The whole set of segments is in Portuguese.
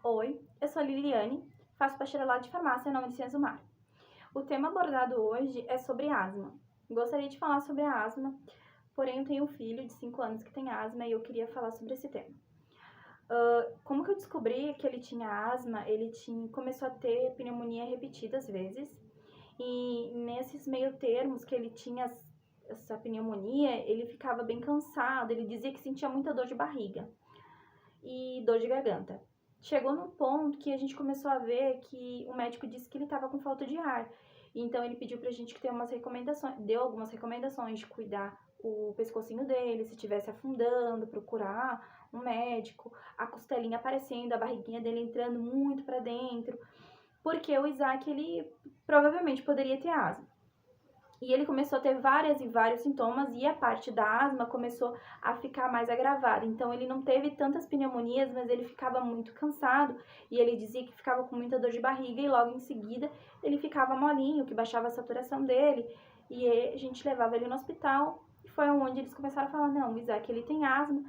Oi, eu sou a Liliane, faço bacharelado de farmácia na Unicesumar. O tema abordado hoje é sobre asma. Gostaria de falar sobre a asma, porém eu tenho um filho de 5 anos que tem asma e eu queria falar sobre esse tema. Como que eu descobri que ele tinha asma? Começou a ter pneumonia repetidas vezes e nesses meio termos que ele tinha essa pneumonia, ele ficava bem cansado, ele dizia que sentia muita dor de barriga e dor de garganta. Chegou num ponto que a gente começou a ver que o médico disse que ele estava com falta de ar. Então ele pediu pra gente que deu algumas recomendações de cuidar o pescocinho dele, se estivesse afundando, procurar um médico, a costelinha aparecendo, a barriguinha dele entrando muito para dentro, porque o Isaac ele provavelmente poderia ter asma. E ele começou a ter vários sintomas e a parte da asma começou a ficar mais agravada. Então ele não teve tantas pneumonias, mas ele ficava muito cansado e ele dizia que ficava com muita dor de barriga e logo em seguida ele ficava molinho, que baixava a saturação dele e a gente levava ele no hospital e foi onde eles começaram a falar, não, o Isaac ele tem asma,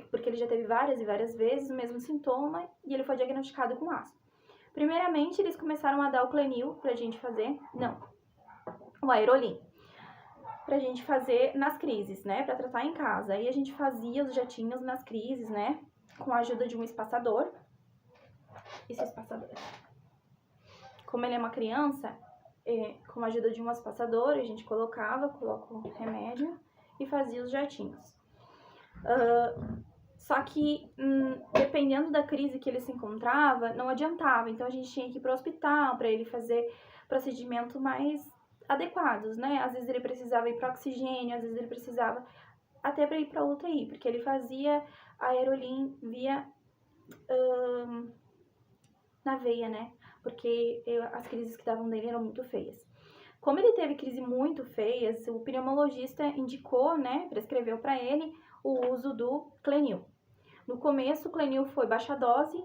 porque ele já teve várias vezes o mesmo sintoma e ele foi diagnosticado com asma. Primeiramente eles começaram a dar o Clenil pra gente fazer, o Aerolin, pra gente fazer nas crises, né, pra tratar em casa. Aí a gente fazia os jatinhos nas crises, né, com a ajuda de um espaçador. Esse espaçador, como ele é uma criança, com a ajuda de um espaçador, a gente coloca o remédio e fazia os jatinhos. Só que, dependendo da crise que ele se encontrava, não adiantava. Então a gente tinha que ir pro hospital para ele fazer procedimentos mais adequados, né? Às vezes ele precisava ir para oxigênio, às vezes ele precisava até para ir para UTI, porque ele fazia Aerolin via na veia, né? Porque as crises que davam dele eram muito feias. Como ele teve crises muito feias, o pneumologista indicou, né, prescreveu para ele o uso do Clenil. No começo, o Clenil foi baixa dose,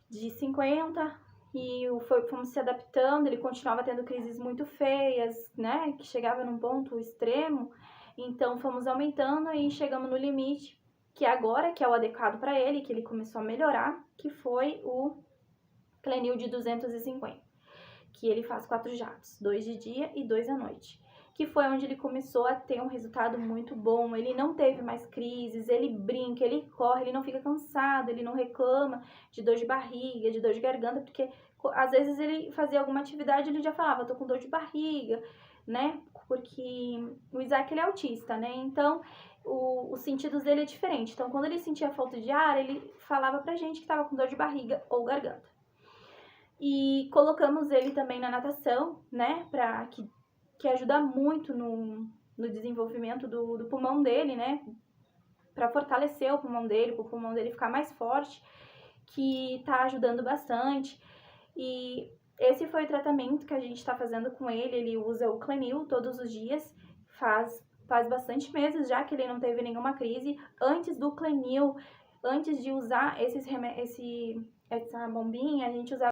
de 50, e fomos se adaptando, ele continuava tendo crises muito feias, né, que chegava num ponto extremo, então fomos aumentando e chegamos no limite, que agora, que é o adequado para ele, que ele começou a melhorar, que foi o Clenil de 250, que ele faz 4 jatos, 2 de dia e 2 à noite, que foi onde ele começou a ter um resultado muito bom. Ele não teve mais crises, ele brinca, ele corre, ele não fica cansado, ele não reclama de dor de barriga, de dor de garganta, porque às vezes ele fazia alguma atividade e ele já falava, tô com dor de barriga, né? Porque o Isaac, ele é autista, né? Então, os sentidos dele é diferente. Então, quando ele sentia falta de ar, ele falava pra gente que tava com dor de barriga ou garganta. E colocamos ele também na natação, né, que ajuda muito no desenvolvimento do pulmão dele, né, para fortalecer o pulmão dele, para o pulmão dele ficar mais forte, que tá ajudando bastante. E esse foi o tratamento que a gente tá fazendo com ele. Ele usa o Clenil todos os dias, faz bastante meses já que ele não teve nenhuma crise. Antes do Clenil, antes de usar essa bombinha, a gente usava